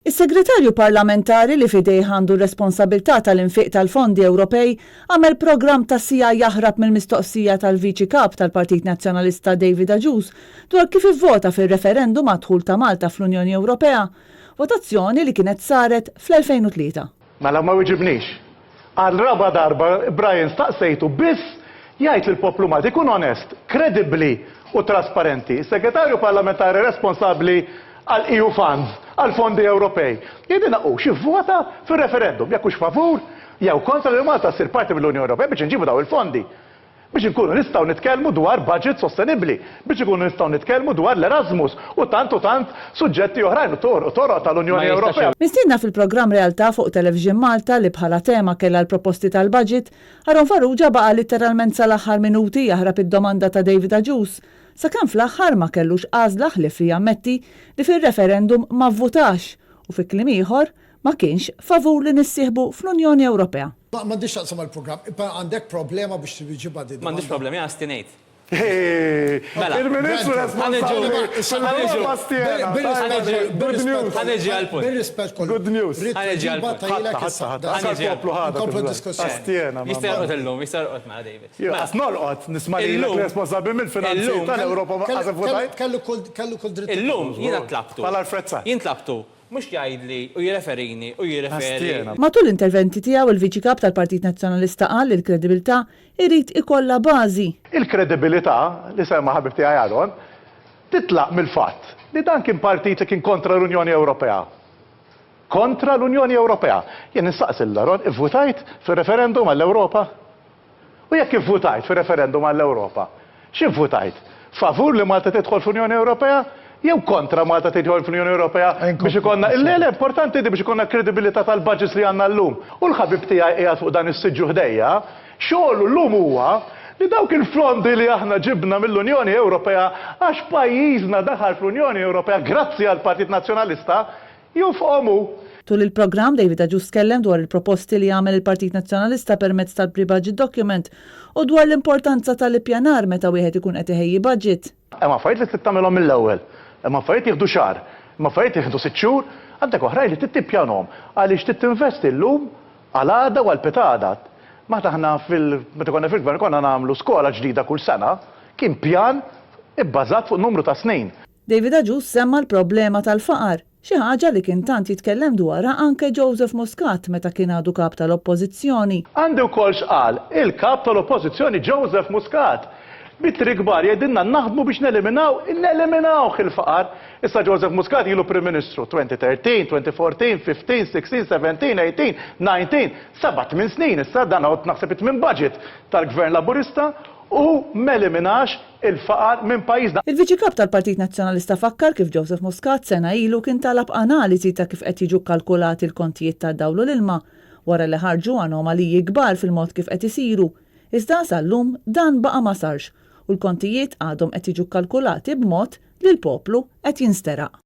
Is-Segretarju Parlamentari li fidejh għandu r-responsabilità tal-infiq tal-fondi Ewropej għamel programm ta' sija jaħrab mill-mistoqsija tal-Viċi Kap tal-Partit Nazzjonalista David Agius dwar kif ivvota fir-referendum għad-dħul ta' Malta fl-Unjoni Ewropea, votazzjoni li kienet saret fl-2003. Mela ma wieġibniex. Għal raba darba Brian staqsejtu biss jgħid lill-poplu Malti ikun onest, kredibbli u trasparenti. Segretarju Parlamentari responsabbli għal EU funds, għal fondi Ewropej. Jedina xivvota fil-referendum, jekk hux favur, jew kontra li Malta ssir parti mill-Unjoni Ewropea biex inġibu daw il-fondi. Biex inkunu nistgħu nitkellmu dwar budget sostenibbli, biex ikunu nistgħu nitkellmu dwar l-Erasmus u tant suġġetti oħrajn u toroq tal-Unjoni Ewropea. Mistiedna fil-programm Realtà fuq Television Malta li bħala tema kellha l-proposti tal-budget, Aron Farrugia baqa' litteralment sal-aħħar minuti jaħrab id-domanda ta' David Agius. Sakemm fl-aħħar ma kellux għażla ħlief li jammetti li fir-referendum ma vvutax u fi kliem ieħor ma kienx favur li nissieħbu fl-Unjoni Ewropea. M'għandix taqsam għall-programm, għandek problema biex tiġibha din. M'għandix problemi, għastinejt. Il-Ministru Ħaneġi għal-punt. Bir-rispett kollu. Good news. Ħaneġi għal-punt. Jistarqot illum, jistarqot ma' David. Għas nolqot nisma' li responsabbli mill-finanzi tal-Ewropa ma' għazaf votajt. Kellu kull dritt. Illum jiena tlabtu. Pala l-frezza. Jien tlabtu. Mux jgħidli u jireferini u jireferi. Matul l-interventi tiegħu il-Viċi Kap tal-Partit Nazzjonalista qal li l-kredibilità irid ikollha bażi. Il-kredibilità li semma ħabib tiegħi Aron titlaq mill-fatt li dan kien partit li kien kontra l-Unjoni Ewropea. Kontra l-Unjoni Ewropea. Jien nistaqsil Aron, ivvutajt fir-referendum għall-Ewropa? U jekk ivvutajt fir-referendum għall-Ewropa, x'ivvutajt? Favur li Malta tidħol fl-Unjoni Ewropea? Jew kontra Malta tidħol fl-Unjoni Ewropea biex ikonna il-lele importanti biex ikonna kredibilità tal-budgets li għandna llum. U l-ħabib tiegħi qiegħed fuq dan is-siġġu ħdejja, xogħlu llum huwa li dawk il-fondi li aħna ġibna mill-Unjoni Ewropea għax pajjiżna daħal fl-Unjoni Ewropea grazzi għall Partit Nazzjonalista jufqomu. Tul il-programm David Agius kellem dwar il-proposti li għamel il-Partit Nazzjonalista permezz tal-pre-budget document u dwar l-importanza tal-ippjanar meta wieħed ikun qed iħejji budget. Hemm affarijiet li trid tagħmilhom mill-ewwel. Imma affarijiet jieħdu xahar, imma affarijiet jieħdu 6 xhur, għandek oħrajn li tippjanhom għaliex tinvesti llum għal għada u għal pitada. Meta aħna meta konna fil-gvern konna nagħmlu skola ġdida kull sena, kien pjan ibbażat fuq numru ta' snin. David Agius semma l-problema tal-faqar, xi ħaġa li kien tant jitkellem dwarha anke Joseph Muscat meta kien għadu kap tal-Oppożizzjoni. Għandu wkoll xqal il-kap tal-Oppożizzjoni Joseph Muscat. Bitri kbar jedinna naħdmu biex neliminaw il-faqar. Issa Joseph Muscat ilu Prim Ministru 2013, 2014, 15, 16, 17, 18, 19, 7 snin. Issa dan għod naħseb minn budget tal-Gvern Laburista u meliminax il-faqar minn pajjiżna. Il-Viċi Kap tal-Partit Nazzjonalista fakkar kif Joseph Muscat sena ilu kien talab analiżi ta' kif qed jiġu kalkulati l-kontijiet tad-dawl u l-ilma wara li ħarġu anomaliji kbar fil-mod kif qed isiru. Iżda sal-lum dan baqa' ma sarx u l-kontijiet għadhom qed jiġu kalkulati b'mod li l-poplu qed jinsteraq.